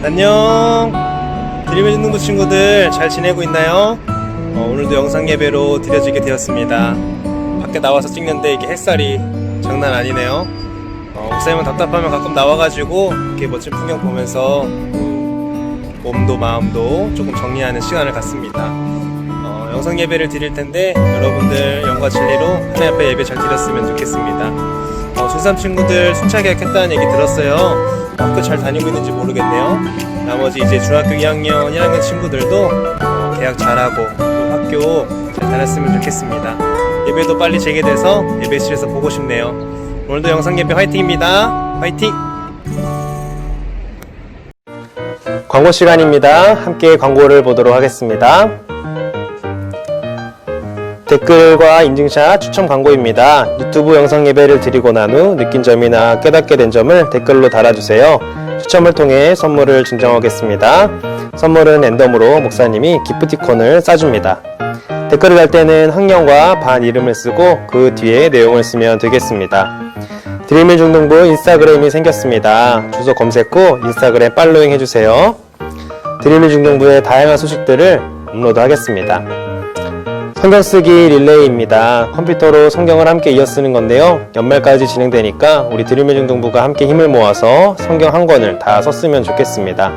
안녕. 드림의 중등부 친구들 잘 지내고 있나요? 오늘도 영상 예배로 드려지게 되었습니다. 밖에 나와서 찍는데 이게 햇살이 장난 아니네요. 목사님은 답답하면 가끔 나와가지고 이렇게 멋진 풍경 보면서 몸도 마음도 조금 정리하는 시간을 갖습니다. 영상 예배를 드릴 텐데 여러분들 영과 진리로 하나님 앞에 예배 잘 드렸으면 좋겠습니다. 중3 친구들 순차 계약했다는 얘기 들었어요. 학교 잘 다니고 있는지 모르겠네요. 나머지 이제 중학교 2학년, 1학년 친구들도 계약 잘하고 또 학교 잘 다녔으면 좋겠습니다. 예배도 빨리 재개돼서 예배실에서 보고 싶네요. 오늘도 영상 예배 화이팅입니다. 화이팅! 광고 시간입니다. 함께 광고를 보도록 하겠습니다. 댓글과 인증샷 추첨 광고입니다. 유튜브 영상 예배를 드리고 난 후 느낀 점이나 깨닫게 된 점을 댓글로 달아주세요. 추첨을 통해 선물을 증정하겠습니다. 선물은 랜덤으로 목사님이 기프티콘을 싸줍니다. 댓글을 달 때는 학년과 반 이름을 쓰고 그 뒤에 내용을 쓰면 되겠습니다. 드림의 중등부 인스타그램이 생겼습니다. 주소 검색 후 인스타그램 팔로잉 해주세요. 드림의 중등부의 다양한 소식들을 업로드 하겠습니다. 성경 쓰기 릴레이입니다. 컴퓨터로 성경을 함께 이어 쓰는 건데요. 연말까지 진행되니까 우리 드림의 중등부가 함께 힘을 모아서 성경 한 권을 다 썼으면 좋겠습니다.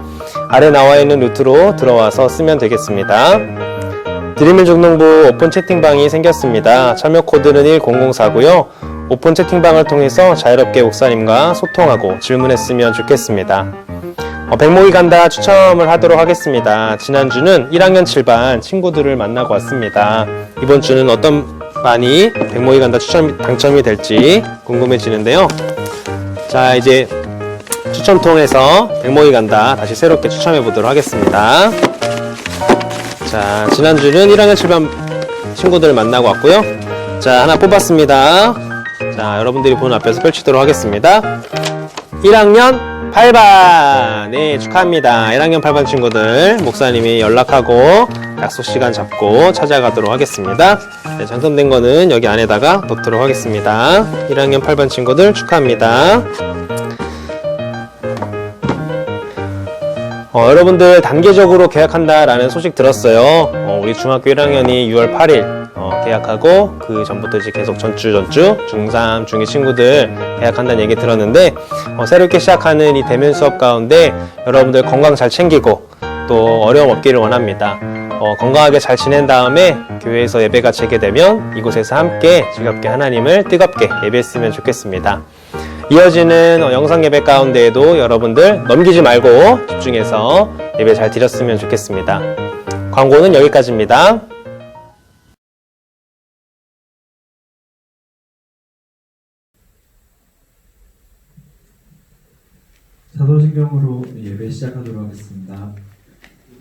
아래 나와 있는 루트로 들어와서 쓰면 되겠습니다. 드림의 중등부 오픈 채팅방이 생겼습니다. 참여 코드는 1004고요. 오픈 채팅방을 통해서 자유롭게 목사님과 소통하고 질문했으면 좋겠습니다. 백목이 간다 추첨을 하도록 하겠습니다. 지난주는 1학년 7반 친구들을 만나고 왔습니다. 이번 주는 어떤 반이 백목이 간다 당첨이 될지 궁금해지는데요. 자, 이제 추첨통에서 백목이 간다 다시 새롭게 추첨해 보도록 하겠습니다. 자, 지난주는 1학년 7반 친구들을 만나고 왔고요. 자, 하나 뽑았습니다. 자, 여러분들이 보는 앞에서 펼치도록 하겠습니다. 1학년 8반! 네, 축하합니다. 1학년 8반 친구들 목사님이 연락하고 약속 시간 잡고 찾아가도록 하겠습니다. 네, 당첨된 거는 여기 안에다가 넣도록 하겠습니다. 1학년 8반 친구들 축하합니다. 여러분들 단계적으로 계약한다라는 소식 들었어요. 우리 중학교 1학년이 6월 8일 계약하고 그 전부터 이제 계속 전주 중3, 중2 친구들 계약한다는 얘기 들었는데 새롭게 시작하는 이 대면 수업 가운데 여러분들 건강 잘 챙기고 또 어려움 없기를 원합니다. 건강하게 잘 지낸 다음에 교회에서 예배가 재개되면 이곳에서 함께 즐겁게 하나님을 뜨겁게 예배했으면 좋겠습니다. 이어지는 영상 예배 가운데에도 여러분들 넘기지 말고 집중해서 예배 잘 드렸으면 좋겠습니다. 광고는 여기까지입니다. 사도신경으로 예배 시작하도록 하겠습니다.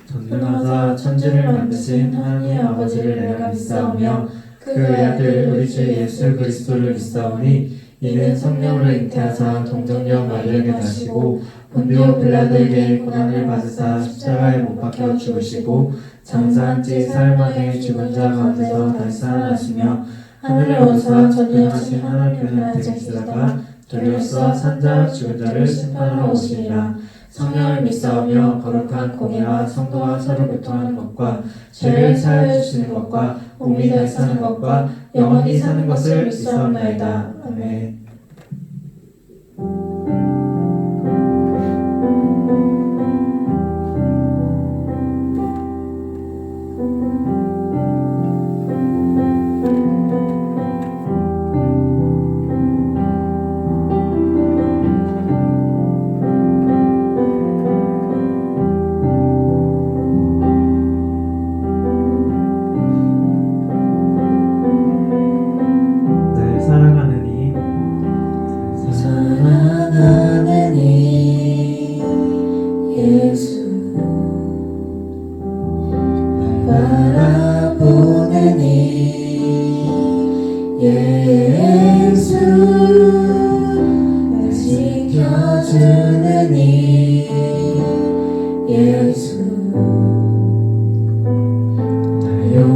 전능하사 천지를 만드신 하나님 아버지를 내가 믿사오며 그 아들 우리 주 예수 그리스도를 믿사오니 이는 성령으로 잉태하사 동정녀 마리아에게 나시고 본디오 빌라도에게 고난을 받으사 십자가에 못 박혀 죽으시고 장사한 지 사흘 만에 죽은 자 가운데서 다시 살아나시며 하늘에 오사 전능하신 하나님의 편에 계시다가 돌려서 산자 죽은 자를 심판하러 오시리라. 성령을 믿사오며 거룩한 공의와 성도와 서로 교통하는 것과 죄를 사하여 주시는 것과 몸이 다시 사는 것과 영원히 사는 것을 믿사옵나이다. 아멘.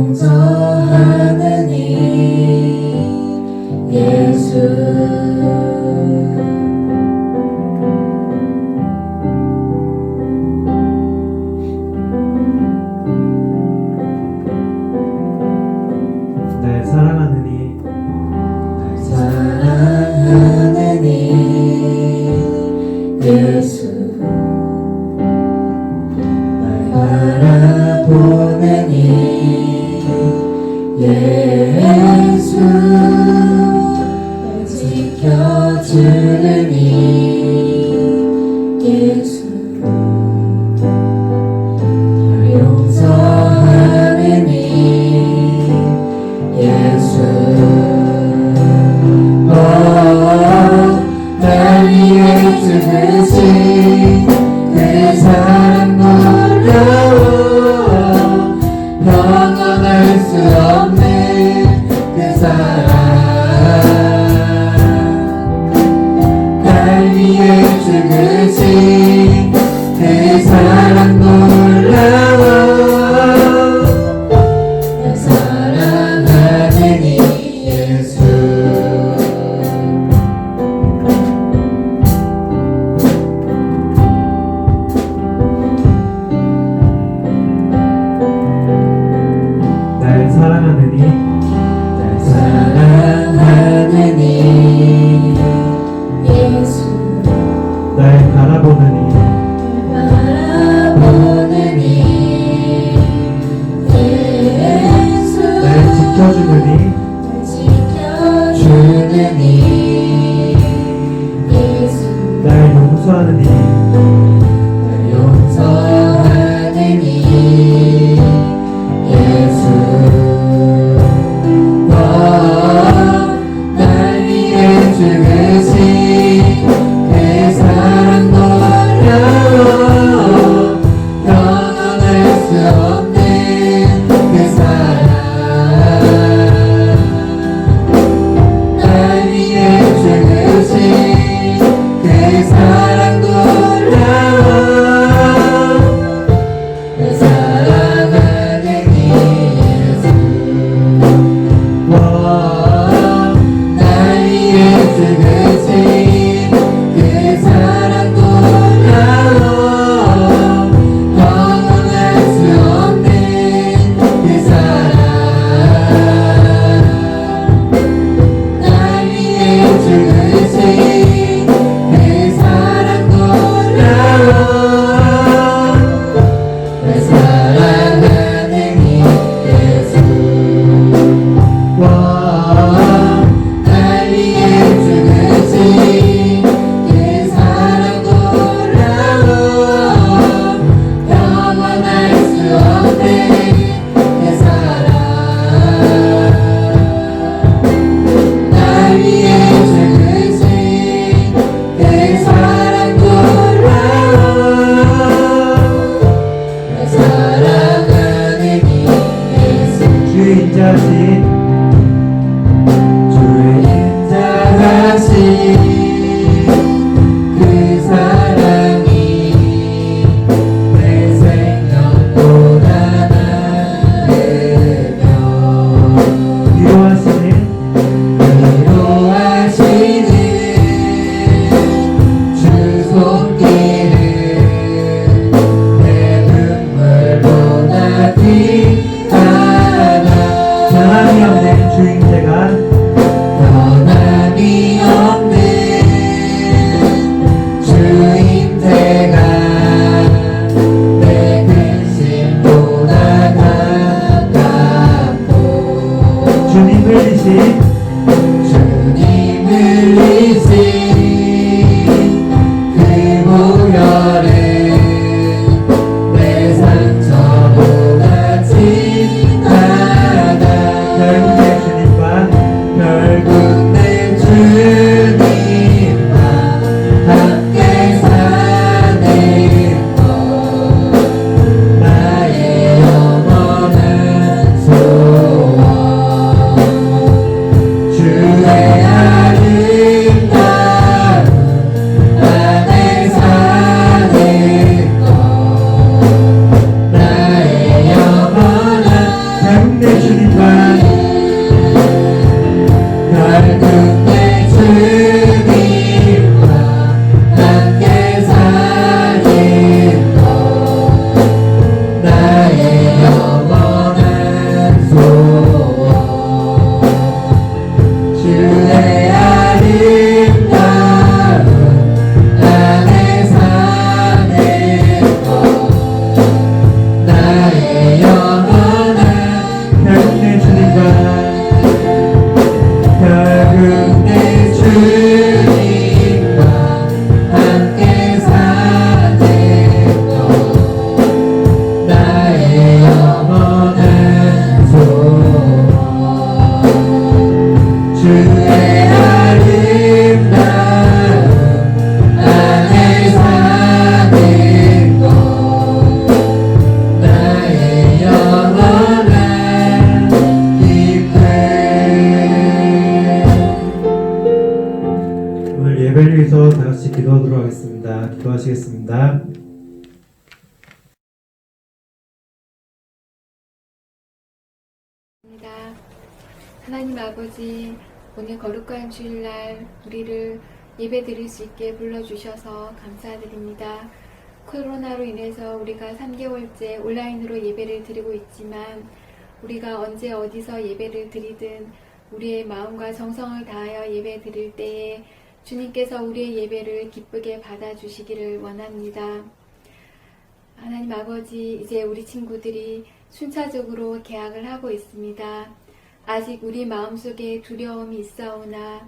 용서하는 이 예수. 날 사랑하는 이 사랑하는 이 예수. 날 바라보는 이 예수. 날 지켜주는 이 예수. 날 용서하는 이 예수. 날 위해 죽으신 그 사랑 놀라워. 평안할 수 없는 그 사랑. 날 위해 죽으신 그 사랑 놀라워. 날 사랑하는 이 예수. 날 사랑하는 이 날 사랑하는 이 예수. 날 바라보는 이 바라보는 이 예수. 날 지켜주는 이 날 지켜주는 이 예수. 날 용서하는 이 날 용서하는 이 예수. 날 위해 죽으신 그 사랑 놀라워. 평안할 수 없는 그 사랑. 날 위해 죽으신 그 사랑 놀라워. 날 사랑하는 이 예수. 날 위해 죽으신 그 사랑 놀라워. 평안할 수 없는 그 사랑. 날 위해 죽으신 그 사랑 놀라워. 날 사랑하는 이 예수. 날 위해 죽으신 그 사랑 놀라워. 평안할 수 없는 그 사랑. 날 위해 죽으신 그 사랑 놀라워. 날 사랑하는 이 예수. 주의 인자하신 주의 인자하신 그 사랑이 내 생명보다 나으며 위로하시는 위로하시는 주 손길은 내 눈물보다 귀하다. 변함이 없는 주인재가 변함이 없는 주임새가 내 근심보다 가깝고. 주님을 지신 주님을 위신 그 보혈은 내 상처보다 진하다. 결국 내 주님과 결국 내 주님과 함께 사는 것. 나의 영원한 소원. 주님과 결국 내 주님과 함께 사는 것 나의 영원한 소원 주의 아름다운 안에 사는 것 나의 영원한 결국 내 주님과 결국 내 주님과 함께 사는 것 나의 영원한 소원 주의 아름다운 안에 사는 것 나의 영원한 기쁨. 오늘 예배를 위해서 다 같이 기도하도록 하겠습니다. 기도하시겠습니다. 하나님 아버지, 오늘 거룩한 주일날 우리를 예배 드릴 수 있게 불러주셔서 감사드립니다. 코로나로 인해서 우리가 3개월째 온라인으로 예배를 드리고 있지만 우리가 언제 어디서 예배를 드리든 우리의 마음과 정성을 다하여 예배 드릴 때에 주님께서 우리의 예배를 기쁘게 받아주시기를 원합니다. 하나님 아버지, 이제 우리 친구들이 순차적으로 개학을 하고 있습니다. 아직 우리 마음속에 두려움이 있사오나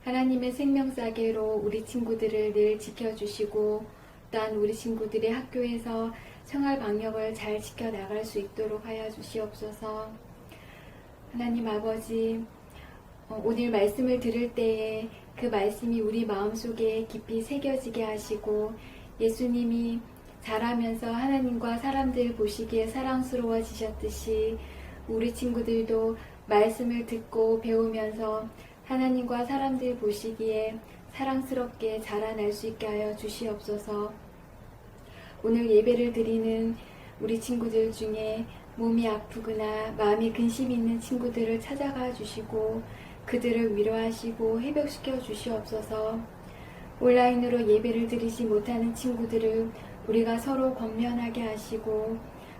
하나님의 생명사계로 우리 친구들을 늘 지켜주시고 또한 우리 친구들의 학교에서 생활방역을 잘 지켜나갈 수 있도록 하여 주시옵소서. 하나님 아버지, 오늘 말씀을 들을 때에 그 말씀이 우리 마음속에 깊이 새겨지게 하시고 예수님이 자라면서 하나님과 사람들 보시기에 사랑스러워지셨듯이 우리 친구들도 말씀을 듣고 배우면서 하나님과 사람들 보시기에 사랑스럽게 자라날 수 있게 하여 주시옵소서. 오늘 예배를 드리는 우리 친구들 중에 몸이 아프거나 마음이 근심이 있는 친구들을 찾아가 주시고 그들을 위로하시고 회복시켜 주시옵소서. 온라인으로 예배를 드리지 못하는 친구들을 우리가 서로 권면하게 하시고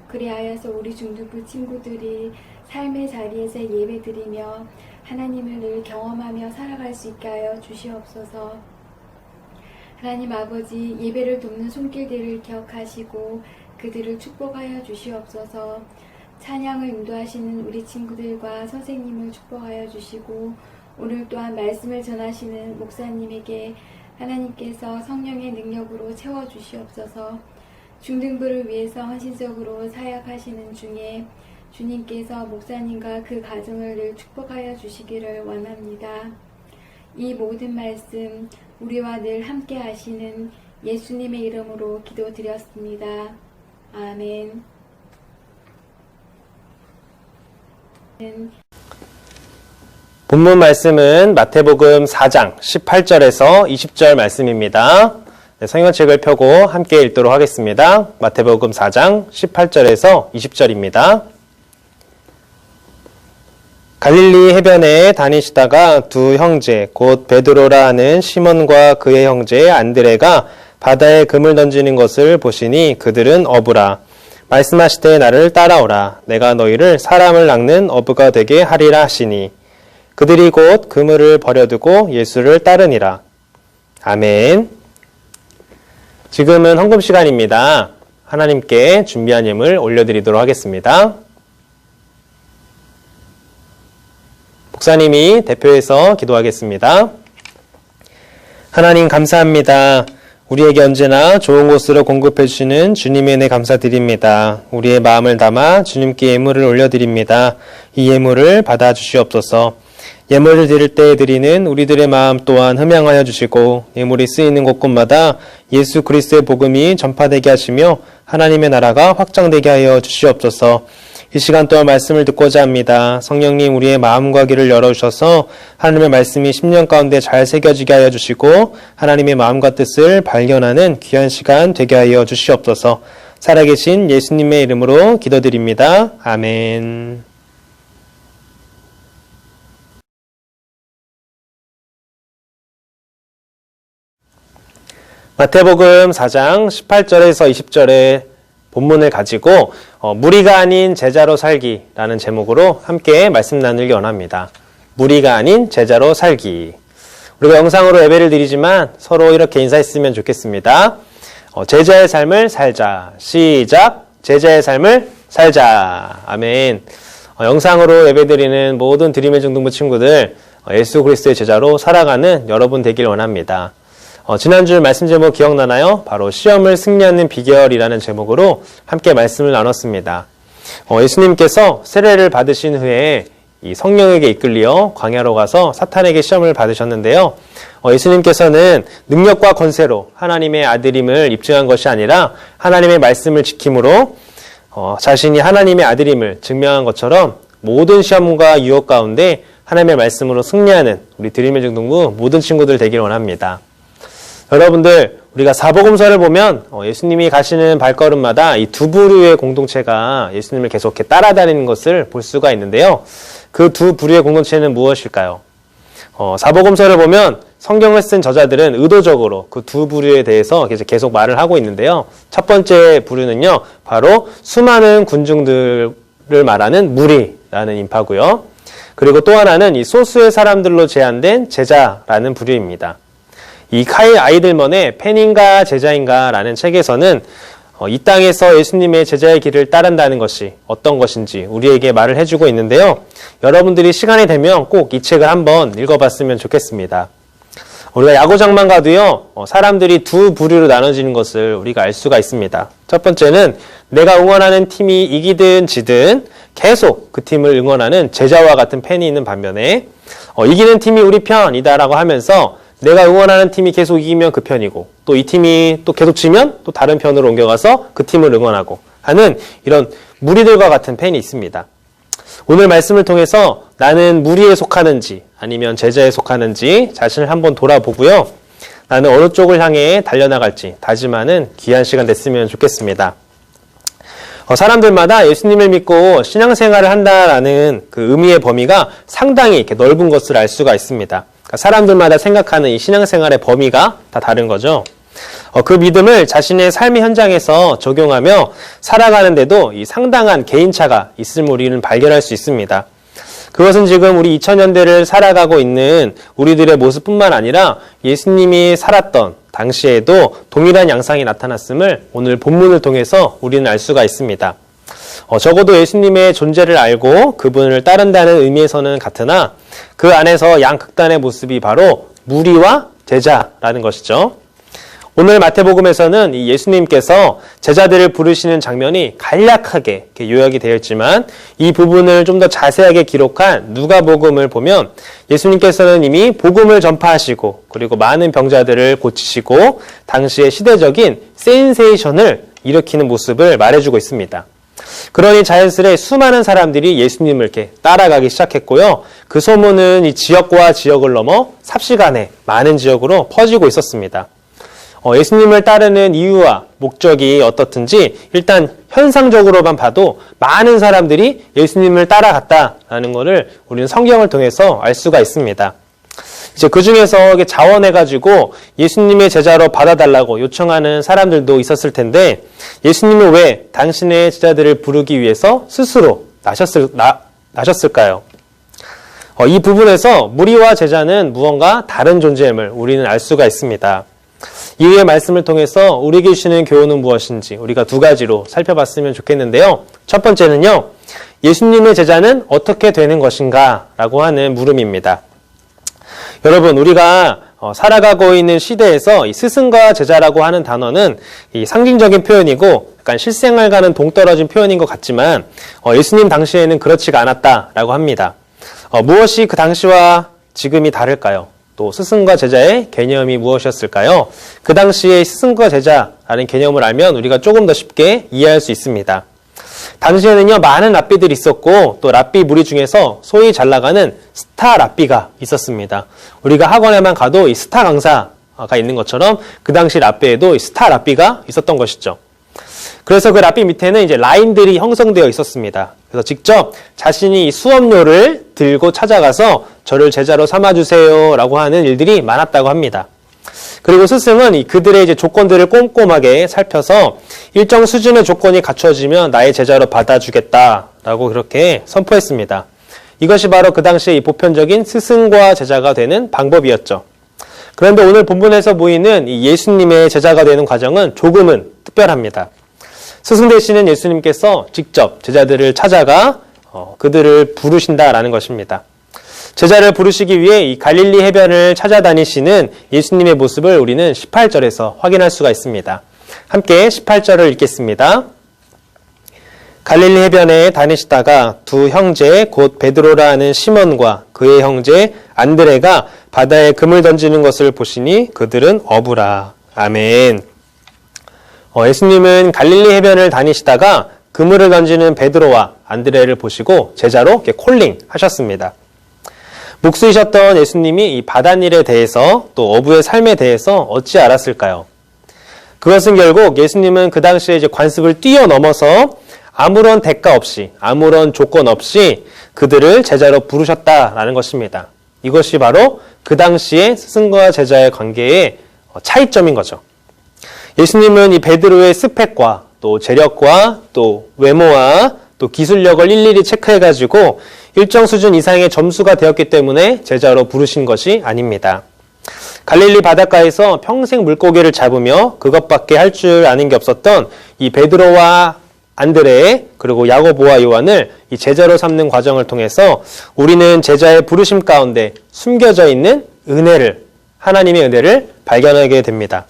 그리하여서 우리 중등부 친구들이 삶의 자리에서 예배드리며 하나님을 늘 경험하며 살아갈 수 있게 하여 주시옵소서. 하나님 아버지, 예배를 돕는 손길들을 기억하시고 그들을 축복하여 주시옵소서. 찬양을 인도하시는 우리 친구들과 선생님을 축복하여 주시고 오늘 또한 말씀을 전하시는 목사님에게 하나님께서 성령의 능력으로 채워주시옵소서. 중등부를 위해서 헌신적으로 사역하시는 중에 주님께서 목사님과 그 가정을 늘 축복하여 주시기를 원합니다. 이 모든 말씀 우리와 늘 함께 하시는 예수님의 이름으로 기도드렸습니다. 아멘. 본문 말씀은 마태복음 4장 18절에서 20절 말씀입니다. 네, 성경책을 펴고 함께 읽도록 하겠습니다. 마태복음 4장 18절에서 20절입니다. 갈릴리 해변에 다니시다가 두 형제 곧 베드로라 하는 시몬과 그의 형제 안드레가 바다에 금을 던지는 것을 보시니 그들은 어부라. 말씀하시되 나를 따라오라. 내가 너희를 사람을 낚는 어부가 되게 하리라 하시니 그들이 곧 그물을 버려두고 예수를 따르니라. 아멘. 지금은 헌금 시간입니다. 하나님께 준비한 예물 올려드리도록 하겠습니다. 목사님이 대표해서 기도하겠습니다. 하나님 감사합니다. 우리에게 언제나 좋은 곳으로 공급해 주시는 주님의 은혜 감사드립니다. 우리의 마음을 담아 주님께 예물을 올려드립니다. 이 예물을 받아 주시옵소서. 예물을 드릴 때 드리는 우리들의 마음 또한 흠양하여 주시고 예물이 쓰이는 곳곳마다 예수 그리스도의 복음이 전파되게 하시며 하나님의 나라가 확장되게 하여 주시옵소서. 이 시간 또한 말씀을 듣고자 합니다. 성령님 우리의 마음과 귀를 열어주셔서 하나님의 말씀이 10년 가운데 잘 새겨지게 하여 주시고 하나님의 마음과 뜻을 발견하는 귀한 시간 되게 하여 주시옵소서. 살아계신 예수님의 이름으로 기도드립니다. 아멘. 마태복음 4장 18절에서 20절의 본문을 가지고 무리가 아닌 제자로 살기라는 제목으로 함께 말씀 나누기 원합니다. 무리가 아닌 제자로 살기. 우리가 영상으로 예배를 드리지만 서로 이렇게 인사했으면 좋겠습니다. 제자의 삶을 살자. 시작. 제자의 삶을 살자. 아멘. 영상으로 예배드리는 모든 드림의 중등부 친구들 예수 그리스도의 제자로 살아가는 여러분 되길 원합니다. 지난주 말씀 제목 기억나나요? 바로 시험을 승리하는 비결이라는 제목으로 함께 말씀을 나눴습니다. 예수님께서 세례를 받으신 후에 이 성령에게 이끌려 광야로 가서 사탄에게 시험을 받으셨는데요. 예수님께서는 능력과 권세로 하나님의 아들임을 입증한 것이 아니라 하나님의 말씀을 지킴으로 자신이 하나님의 아들임을 증명한 것처럼 모든 시험과 유혹 가운데 하나님의 말씀으로 승리하는 우리 드림의 중등부 모든 친구들 되길 원합니다. 여러분들, 우리가 사복음서를 보면 예수님이 가시는 발걸음마다 이 두 부류의 공동체가 예수님을 계속 이렇게 따라다니는 것을 볼 수가 있는데요. 그 두 부류의 공동체는 무엇일까요? 사복음서를 보면 성경을 쓴 저자들은 의도적으로 그 두 부류에 대해서 계속 말을 하고 있는데요. 첫 번째 부류는요, 바로 수많은 군중들을 말하는 무리라는 인파고요. 그리고 또 하나는 이 소수의 사람들로 제한된 제자라는 부류입니다. 이 카일 아이들먼의 팬인가 제자인가 라는 책에서는 이 땅에서 예수님의 제자의 길을 따른다는 것이 어떤 것인지 우리에게 말을 해주고 있는데요. 여러분들이 시간이 되면 꼭 이 책을 한번 읽어봤으면 좋겠습니다. 우리가 야구장만 가도요, 사람들이 두 부류로 나눠지는 것을 우리가 알 수가 있습니다. 첫 번째는 내가 응원하는 팀이 이기든 지든 계속 그 팀을 응원하는 제자와 같은 팬이 있는 반면에 이기는 팀이 우리 편이다라고 하면서 내가 응원하는 팀이 계속 이기면 그 편이고 또 이 팀이 또 계속 지면 또 다른 편으로 옮겨가서 그 팀을 응원하고 하는 이런 무리들과 같은 팬이 있습니다. 오늘 말씀을 통해서 나는 무리에 속하는지 아니면 제자에 속하는지 자신을 한번 돌아보고요. 나는 어느 쪽을 향해 달려나갈지 다짐하는 귀한 시간 됐으면 좋겠습니다. 사람들마다 예수님을 믿고 신앙생활을 한다라는 그 의미의 범위가 상당히 이렇게 넓은 것을 알 수가 있습니다. 사람들마다 생각하는 이 신앙생활의 범위가 다 다른 거죠. 그 믿음을 자신의 삶의 현장에서 적용하며 살아가는데도 이 상당한 개인차가 있음을 우리는 발견할 수 있습니다. 그것은 지금 우리 2000년대를 살아가고 있는 우리들의 모습뿐만 아니라 예수님이 살았던 당시에도 동일한 양상이 나타났음을 오늘 본문을 통해서 우리는 알 수가 있습니다. 적어도 예수님의 존재를 알고 그분을 따른다는 의미에서는 같으나 그 안에서 양극단의 모습이 바로 무리와 제자라는 것이죠. 오늘 마태복음에서는 이 예수님께서 제자들을 부르시는 장면이 간략하게 이렇게 요약이 되어 있지만 이 부분을 좀 더 자세하게 기록한 누가복음을 보면 예수님께서는 이미 복음을 전파하시고 그리고 많은 병자들을 고치시고 당시의 시대적인 센세이션을 일으키는 모습을 말해주고 있습니다. 그러니 자연스레 수많은 사람들이 예수님을 이렇게 따라가기 시작했고요. 그 소문은 이 지역과 지역을 넘어 삽시간에 많은 지역으로 퍼지고 있었습니다. 예수님을 따르는 이유와 목적이 어떻든지 일단 현상적으로만 봐도 많은 사람들이 예수님을 따라갔다라는 것을 우리는 성경을 통해서 알 수가 있습니다. 이제 그 중에서 자원해가지고 예수님의 제자로 받아달라고 요청하는 사람들도 있었을 텐데 예수님은 왜 당신의 제자들을 부르기 위해서 스스로 나셨을까요? 이 부분에서 무리와 제자는 무언가 다른 존재임을 우리는 알 수가 있습니다. 이후의 말씀을 통해서 우리에게 주시는 교훈은 무엇인지 우리가 두 가지로 살펴봤으면 좋겠는데요. 첫 번째는요, 예수님의 제자는 어떻게 되는 것인가? 라고 하는 물음입니다. 여러분, 우리가 살아가고 있는 시대에서 이 스승과 제자라고 하는 단어는 이 상징적인 표현이고 약간 실생활과는 동떨어진 표현인 것 같지만 예수님 당시에는 그렇지가 않았다라고 합니다. 무엇이 그 당시와 지금이 다를까요? 또 스승과 제자의 개념이 무엇이었을까요? 그 당시에 스승과 제자라는 개념을 알면 우리가 조금 더 쉽게 이해할 수 있습니다. 당시에는요, 많은 랍비들이 있었고 또 랍비 무리 중에서 소위 잘 나가는 스타 랍비가 있었습니다. 우리가 학원에만 가도 이 스타 강사가 있는 것처럼 그 당시 랍비에도 이 스타 랍비가 있었던 것이죠. 그래서 그 랍비 밑에는 이제 라인들이 형성되어 있었습니다. 그래서 직접 자신이 이 수업료를 들고 찾아가서 저를 제자로 삼아주세요 라고 하는 일들이 많았다고 합니다. 그리고 스승은 그들의 이제 조건들을 꼼꼼하게 살펴서 일정 수준의 조건이 갖춰지면 나의 제자로 받아주겠다라고 그렇게 선포했습니다. 이것이 바로 그 당시에 이 보편적인 스승과 제자가 되는 방법이었죠. 그런데 오늘 본문에서 보이는 이 예수님의 제자가 되는 과정은 조금은 특별합니다. 스승 되시는 예수님께서 직접 제자들을 찾아가 그들을 부르신다라는 것입니다. 제자를 부르시기 위해 이 갈릴리 해변을 찾아다니시는 예수님의 모습을 우리는 18절에서 확인할 수가 있습니다. 함께 18절을 읽겠습니다. 갈릴리 해변에 다니시다가 두 형제 곧 베드로라 하는 시몬과 그의 형제 안드레가 바다에 금을 던지는 것을 보시니 그들은 어부라. 아멘. 예수님은 갈릴리 해변을 다니시다가 그물을 던지는 베드로와 안드레를 보시고 제자로 이렇게 콜링하셨습니다. 목수이셨던 예수님이 이 바닷일에 대해서 또 어부의 삶에 대해서 어찌 알았을까요? 그것은 결국 예수님은 그 당시에 이제 관습을 뛰어넘어서 아무런 대가 없이, 아무런 조건 없이 그들을 제자로 부르셨다라는 것입니다. 이것이 바로 그 당시에 스승과 제자의 관계의 차이점인 거죠. 예수님은 이 베드로의 스펙과 또 재력과 또 외모와 또 기술력을 일일이 체크해가지고 일정 수준 이상의 점수가 되었기 때문에 제자로 부르신 것이 아닙니다. 갈릴리 바닷가에서 평생 물고기를 잡으며 그것밖에 할 줄 아는 게 없었던 이 베드로와 안드레 그리고 야고보와 요한을 이 제자로 삼는 과정을 통해서 우리는 제자의 부르심 가운데 숨겨져 있는 은혜를, 하나님의 은혜를 발견하게 됩니다.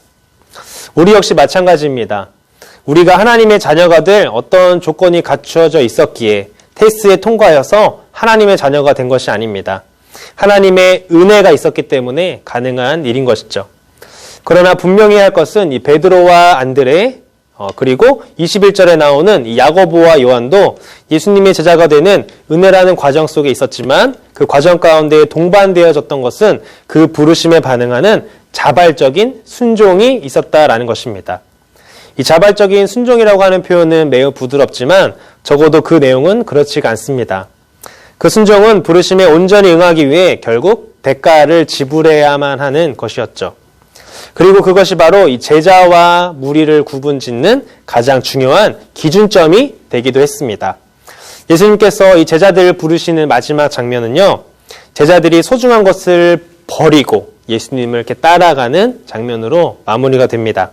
우리 역시 마찬가지입니다. 우리가 하나님의 자녀가 될 어떤 조건이 갖추어져 있었기에 테스트에 통과해서 하나님의 자녀가 된 것이 아닙니다. 하나님의 은혜가 있었기 때문에 가능한 일인 것이죠. 그러나 분명히 할 것은 이 베드로와 안드레 그리고 21절에 나오는 이 야고보와 요한도 예수님의 제자가 되는 은혜라는 과정 속에 있었지만 그 과정 가운데 동반되어졌던 것은 그 부르심에 반응하는 자발적인 순종이 있었다라는 것입니다. 이 자발적인 순종이라고 하는 표현은 매우 부드럽지만 적어도 그 내용은 그렇지가 않습니다. 그 순종은 부르심에 온전히 응하기 위해 결국 대가를 지불해야만 하는 것이었죠. 그리고 그것이 바로 이 제자와 무리를 구분짓는 가장 중요한 기준점이 되기도 했습니다. 예수님께서 이 제자들을 부르시는 마지막 장면은요, 제자들이 소중한 것을 버리고 예수님을 이렇게 따라가는 장면으로 마무리가 됩니다.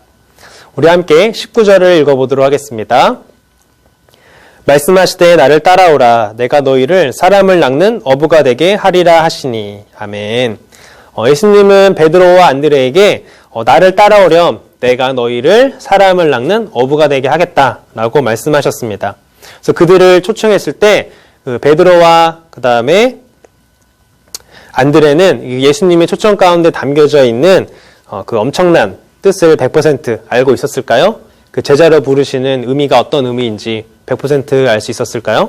우리 함께 19절을 읽어보도록 하겠습니다. 말씀하시되 나를 따라오라 내가 너희를 사람을 낚는 어부가 되게 하리라 하시니. 아멘. 예수님은 베드로와 안드레에게 나를 따라오렴 내가 너희를 사람을 낚는 어부가 되게 하겠다라고 말씀하셨습니다. 그래서 그들을 초청했을 때 베드로와 그 다음에 안드레는 예수님의 초청 가운데 담겨져 있는 그 엄청난 뜻을 100% 알고 있었을까요? 그 제자로 부르시는 의미가 어떤 의미인지 100% 알 수 있었을까요?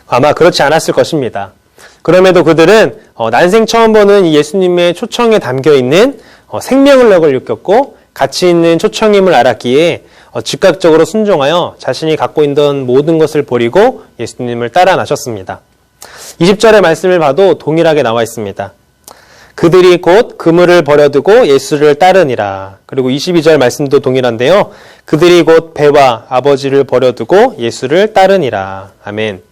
아마 그렇지 않았을 것입니다. 그럼에도 그들은 난생 처음 보는 이 예수님의 초청에 담겨있는 생명력을 느꼈고 가치 있는 초청임을 알았기에 즉각적으로 순종하여 자신이 갖고 있던 모든 것을 버리고 예수님을 따라 나셨습니다. 20절의 말씀을 봐도 동일하게 나와 있습니다. 그들이 곧 그물을 버려두고 예수를 따르니라. 그리고 22절 말씀도 동일한데요. 그들이 곧 배와 아버지를 버려두고 예수를 따르니라. 아멘.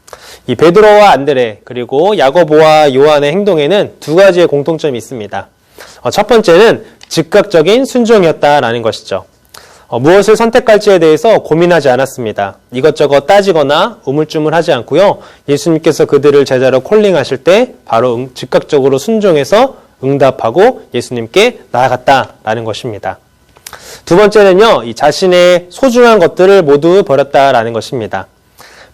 이 베드로와 안드레 그리고 야고보와 요한의 행동에는 두 가지의 공통점이 있습니다. 첫 번째는 즉각적인 순종이었다라는 것이죠. 무엇을 선택할지에 대해서 고민하지 않았습니다. 이것저것 따지거나 우물쭈물하지 않고요. 예수님께서 그들을 제자로 콜링하실 때 바로 즉각적으로 순종해서 응답하고 예수님께 나아갔다라는 것입니다. 두 번째는요, 이 자신의 소중한 것들을 모두 버렸다라는 것입니다.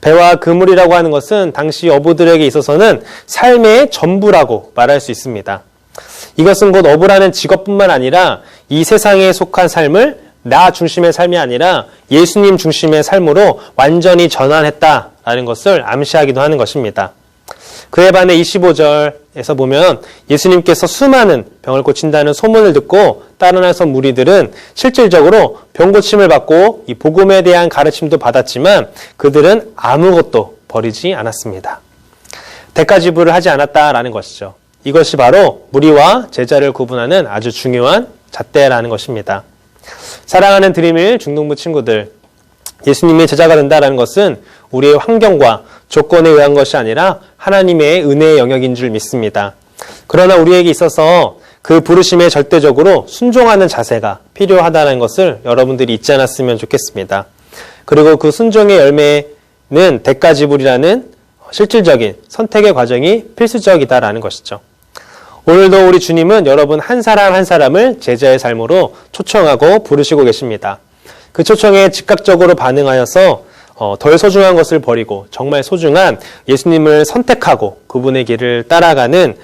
배와 그물이라고 하는 것은 당시 어부들에게 있어서는 삶의 전부라고 말할 수 있습니다. 이것은 곧 어부라는 직업뿐만 아니라 이 세상에 속한 삶을 나 중심의 삶이 아니라 예수님 중심의 삶으로 완전히 전환했다라는 것을 암시하기도 하는 것입니다. 그에 반해 25절에서 보면 예수님께서 수많은 병을 고친다는 소문을 듣고 따라 나선 무리들은 실질적으로 병 고침을 받고 이 복음에 대한 가르침도 받았지만 그들은 아무것도 버리지 않았습니다. 대가 지불을 하지 않았다라는 것이죠. 이것이 바로 무리와 제자를 구분하는 아주 중요한 잣대라는 것입니다. 사랑하는 드림일 중동부 친구들, 예수님의 제자가 된다는 것은 우리의 환경과 조건에 의한 것이 아니라 하나님의 은혜의 영역인 줄 믿습니다. 그러나 우리에게 있어서 그 부르심에 절대적으로 순종하는 자세가 필요하다는 것을 여러분들이 잊지 않았으면 좋겠습니다. 그리고 그 순종의 열매는 대가 지불이라는 실질적인 선택의 과정이 필수적이다라는 것이죠. 오늘도 우리 주님은 여러분 한 사람 한 사람을 제자의 삶으로 초청하고 부르시고 계십니다. 그 초청에 즉각적으로 반응하여서 덜 소중한 것을 버리고 정말 소중한 예수님을 선택하고 그분의 길을 따라가는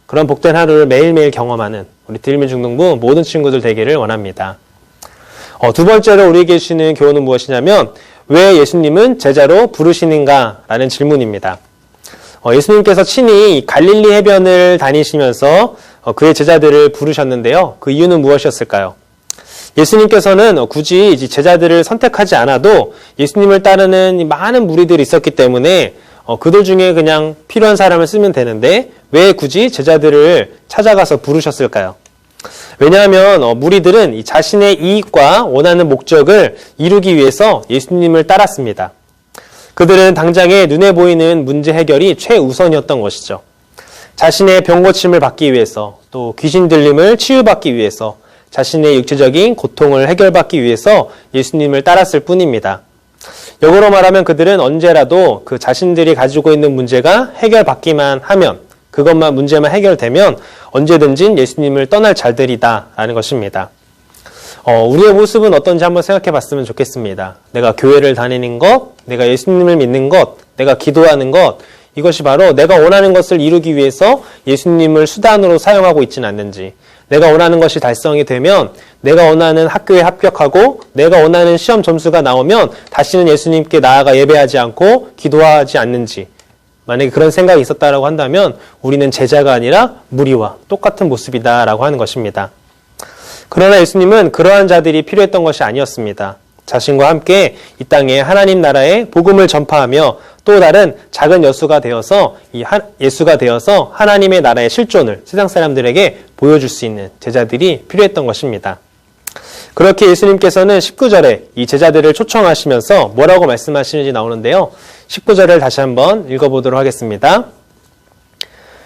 그런 복된 하루를 매일매일 경험하는 우리 드림일 중동부 모든 친구들 되기를 원합니다. 두 번째로 우리에게 주시는 교훈은 무엇이냐면 왜 예수님은 제자로 부르시는가 라는 질문입니다. 예수님께서 친히 갈릴리 해변을 다니시면서 그의 제자들을 부르셨는데요. 그 이유는 무엇이었을까요? 예수님께서는 굳이 제자들을 선택하지 않아도 예수님을 따르는 많은 무리들이 있었기 때문에 그들 중에 그냥 필요한 사람을 쓰면 되는데 왜 굳이 제자들을 찾아가서 부르셨을까요? 왜냐하면 무리들은 이 자신의 이익과 원하는 목적을 이루기 위해서 예수님을 따랐습니다. 그들은 당장에 눈에 보이는 문제 해결이 최우선이었던 것이죠. 자신의 병 고침을 받기 위해서 또 귀신 들림을 치유받기 위해서 자신의 육체적인 고통을 해결받기 위해서 예수님을 따랐을 뿐입니다. 역으로 말하면 그들은 언제라도 그 자신들이 가지고 있는 문제가 해결받기만 하면 문제만 해결되면 언제든지 예수님을 떠날 자들이다라는 것입니다. 우리의 모습은 어떤지 한번 생각해 봤으면 좋겠습니다. 내가 교회를 다니는 것, 내가 예수님을 믿는 것, 내가 기도하는 것, 이것이 바로 내가 원하는 것을 이루기 위해서 예수님을 수단으로 사용하고 있지는 않는지, 내가 원하는 것이 달성이 되면 내가 원하는 학교에 합격하고 내가 원하는 시험 점수가 나오면 다시는 예수님께 나아가 예배하지 않고 기도하지 않는지, 만약에 그런 생각이 있었다라고 한다면 우리는 제자가 아니라 무리와 똑같은 모습이다라고 하는 것입니다. 그러나 예수님은 그러한 자들이 필요했던 것이 아니었습니다. 자신과 함께 이 땅에 하나님 나라의 복음을 전파하며 또 다른 작은 예수가 되어서 하나님의 나라의 실존을 세상 사람들에게 보여줄 수 있는 제자들이 필요했던 것입니다. 그렇게 예수님께서는 19절에 이 제자들을 초청하시면서 뭐라고 말씀하시는지 나오는데요. 19절을 다시 한번 읽어보도록 하겠습니다.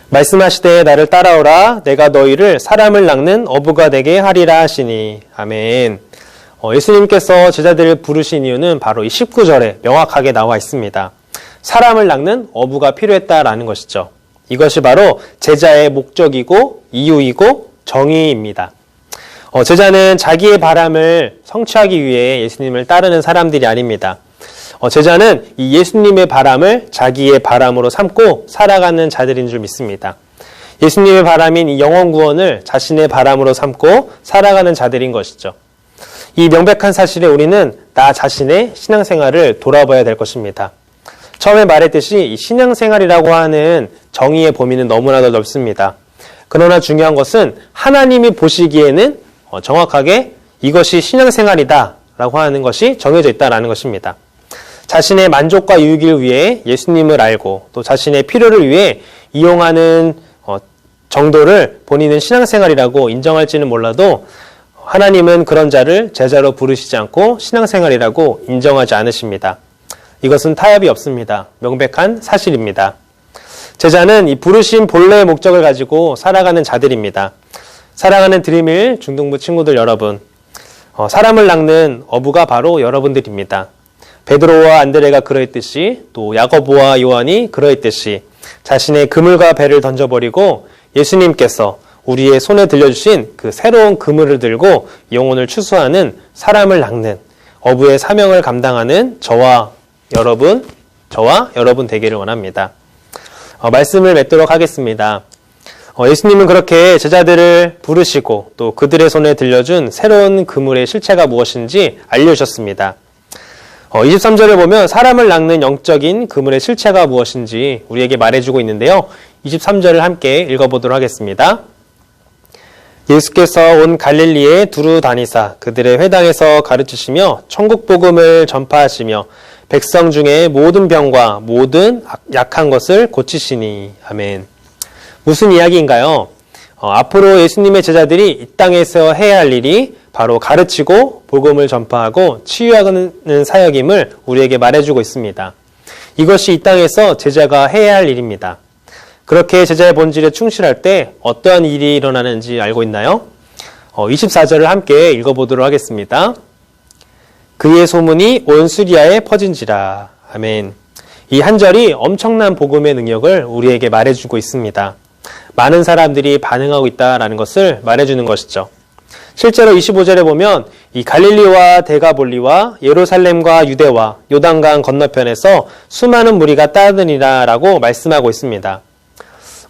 말씀하시되 나를 따라오라 내가 너희를 사람을 낚는 어부가 되게 하리라 하시니. 아멘. 예수님께서 제자들을 부르신 이유는 바로 이 19절에 명확하게 나와 있습니다. 사람을 낚는 어부가 필요했다라는 것이죠. 이것이 바로 제자의 목적이고 이유이고 정의입니다. 제자는 자기의 바람을 성취하기 위해 예수님을 따르는 사람들이 아닙니다. 제자는 이 예수님의 바람을 자기의 바람으로 삼고 살아가는 자들인 줄 믿습니다. 예수님의 바람인 이 영원 구원을 자신의 바람으로 삼고 살아가는 자들인 것이죠. 이 명백한 사실에 우리는 나 자신의 신앙생활을 돌아봐야 될 것입니다. 처음에 말했듯이 이 신앙생활이라고 하는 정의의 범위는 너무나도 넓습니다. 그러나 중요한 것은 하나님이 보시기에는 정확하게 이것이 신앙생활이다 라고 하는 것이 정해져 있다는 것입니다. 자신의 만족과 유익을 위해 예수님을 알고 또 자신의 필요를 위해 이용하는 정도를 본인은 신앙생활이라고 인정할지는 몰라도 하나님은 그런 자를 제자로 부르시지 않고 신앙생활이라고 인정하지 않으십니다. 이것은 타협이 없습니다. 명백한 사실입니다. 제자는 이 부르신 본래의 목적을 가지고 살아가는 자들입니다. 사랑하는 드림일 중동부 친구들 여러분, 사람을 낚는 어부가 바로 여러분들입니다. 베드로와 안드레가 그러했듯이 또 야고보와 요한이 그러했듯이 자신의 그물과 배를 던져버리고 예수님께서 우리의 손에 들려주신 그 새로운 그물을 들고 영혼을 추수하는 사람을 낚는 어부의 사명을 감당하는 저와 여러분 되기를 원합니다. 말씀을 맺도록 하겠습니다. 예수님은 그렇게 제자들을 부르시고 또 그들의 손에 들려준 새로운 그물의 실체가 무엇인지 알려주셨습니다. 23절을 보면 사람을 낚는 영적인 그물의 실체가 무엇인지 우리에게 말해주고 있는데요. 23절을 함께 읽어보도록 하겠습니다. 예수께서 온 갈릴리에 두루 다니사 그들의 회당에서 가르치시며 천국 복음을 전파하시며 백성 중에 모든 병과 모든 약한 것을 고치시니. 아멘. 무슨 이야기인가요? 앞으로 예수님의 제자들이 이 땅에서 해야 할 일이 바로 가르치고 복음을 전파하고 치유하는 사역임을 우리에게 말해주고 있습니다. 이것이 이 땅에서 제자가 해야 할 일입니다. 그렇게 제자의 본질에 충실할 때 어떠한 일이 일어나는지 알고 있나요? 24절을 함께 읽어보도록 하겠습니다. 그의 소문이 온 수리아에 퍼진지라. 아멘. 이 한 절이 엄청난 복음의 능력을 우리에게 말해주고 있습니다. 많은 사람들이 반응하고 있다는 것을 말해주는 것이죠. 실제로 25절에 보면 이 갈릴리와 데가볼리와 예루살렘과 유대와 요단강 건너편에서 수많은 무리가 따르니라 라고 말씀하고 있습니다.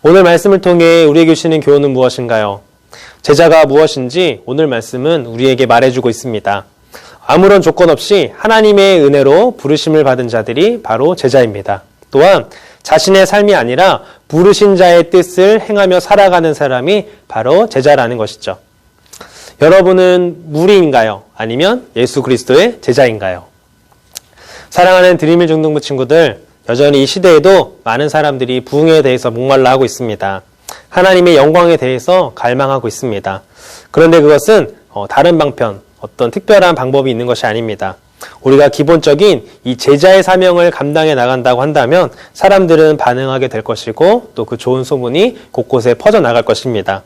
오늘 말씀을 통해 우리에게 주시는 교훈은 무엇인가요? 제자가 무엇인지 오늘 말씀은 우리에게 말해주고 있습니다. 아무런 조건 없이 하나님의 은혜로 부르심을 받은 자들이 바로 제자입니다. 또한 자신의 삶이 아니라 부르신 자의 뜻을 행하며 살아가는 사람이 바로 제자라는 것이죠. 여러분은 무리인가요? 아니면 예수 그리스도의 제자인가요? 사랑하는 드림일 중등부 친구들, 여전히 이 시대에도 많은 사람들이 부흥에 대해서 목말라 하고 있습니다. 하나님의 영광에 대해서 갈망하고 있습니다. 그런데 그것은 다른 방편, 어떤 특별한 방법이 있는 것이 아닙니다. 우리가 기본적인 이 제자의 사명을 감당해 나간다고 한다면 사람들은 반응하게 될 것이고 또 그 좋은 소문이 곳곳에 퍼져나갈 것입니다.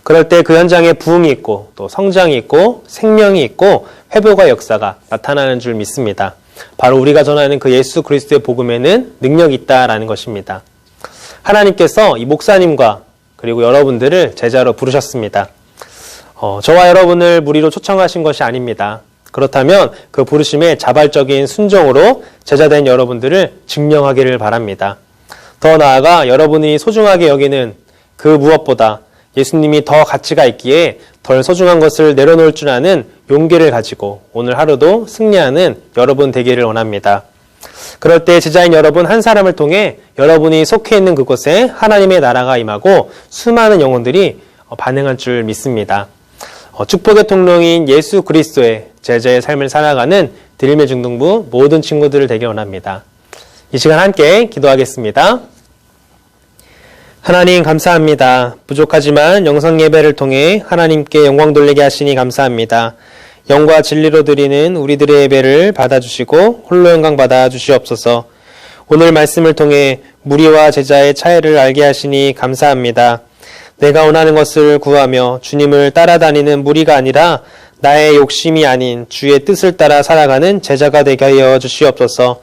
그럴 때 그 현장에 부흥이 있고 또 성장이 있고 생명이 있고 회복의 역사가 나타나는 줄 믿습니다. 바로 우리가 전하는 그 예수 그리스도의 복음에는 능력이 있다라는 것입니다. 하나님께서 이 목사님과 그리고 여러분들을 제자로 부르셨습니다. 저와 여러분을 무리로 초청하신 것이 아닙니다. 그렇다면 그 부르심에 자발적인 순종으로 제자된 여러분들을 증명하기를 바랍니다. 더 나아가 여러분이 소중하게 여기는 그 무엇보다 예수님이 더 가치가 있기에 덜 소중한 것을 내려놓을 줄 아는 용기를 가지고 오늘 하루도 승리하는 여러분 되기를 원합니다. 그럴 때 제자인 여러분 한 사람을 통해 여러분이 속해 있는 그곳에 하나님의 나라가 임하고 수많은 영혼들이 반응할 줄 믿습니다. 축복의 통로인 예수 그리스도의 제자의 삶을 살아가는 드림의 중등부 모든 친구들을 되길 원합니다. 이 시간 함께 기도하겠습니다. 하나님 감사합니다. 부족하지만 영상 예배를 통해 하나님께 영광 돌리게 하시니 감사합니다. 영과 진리로 드리는 우리들의 예배를 받아주시고 홀로 영광 받아주시옵소서. 오늘 말씀을 통해 무리와 제자의 차이를 알게 하시니 감사합니다. 내가 원하는 것을 구하며 주님을 따라다니는 무리가 아니라 나의 욕심이 아닌 주의 뜻을 따라 살아가는 제자가 되게 하여 주시옵소서.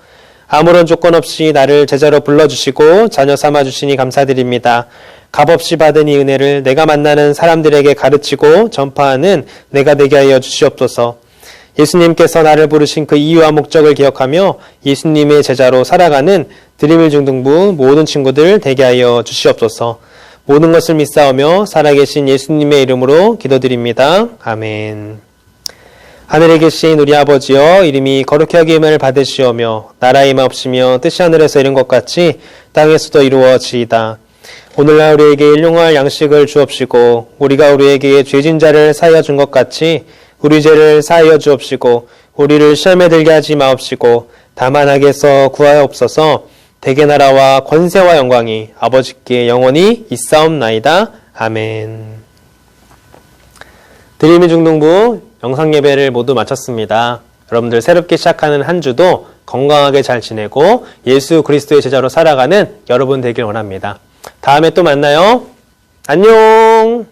아무런 조건 없이 나를 제자로 불러주시고 자녀 삼아주시니 감사드립니다. 값없이 받은 이 은혜를 내가 만나는 사람들에게 가르치고 전파하는 내가 되게 하여 주시옵소서. 예수님께서 나를 부르신 그 이유와 목적을 기억하며 예수님의 제자로 살아가는 드림일 중등부 모든 친구들 되게 하여 주시옵소서. 모든 것을 믿사오며 살아계신 예수님의 이름으로 기도드립니다. 아멘. 하늘에 계신 우리 아버지여, 이름이 거룩히 여김을 받으시오며 나라의 마옵시며 뜻이 하늘에서 이룬 것 같이 땅에서도 이루어지이다. 오늘날 우리에게 일용할 양식을 주옵시고 우리가 우리에게 죄진 자를 사하여 준 것 같이 우리 죄를 사하여 주옵시고 우리를 시험에 들게 하지 마옵시고 다만 악에서 구하옵소서. 대개 나라와 권세와 영광이 아버지께 영원히 있사옵나이다. 아멘. 드림의 중등부 영상 예배를 모두 마쳤습니다. 여러분들 새롭게 시작하는 한 주도 건강하게 잘 지내고 예수 그리스도의 제자로 살아가는 여러분 되길 원합니다. 다음에 또 만나요. 안녕.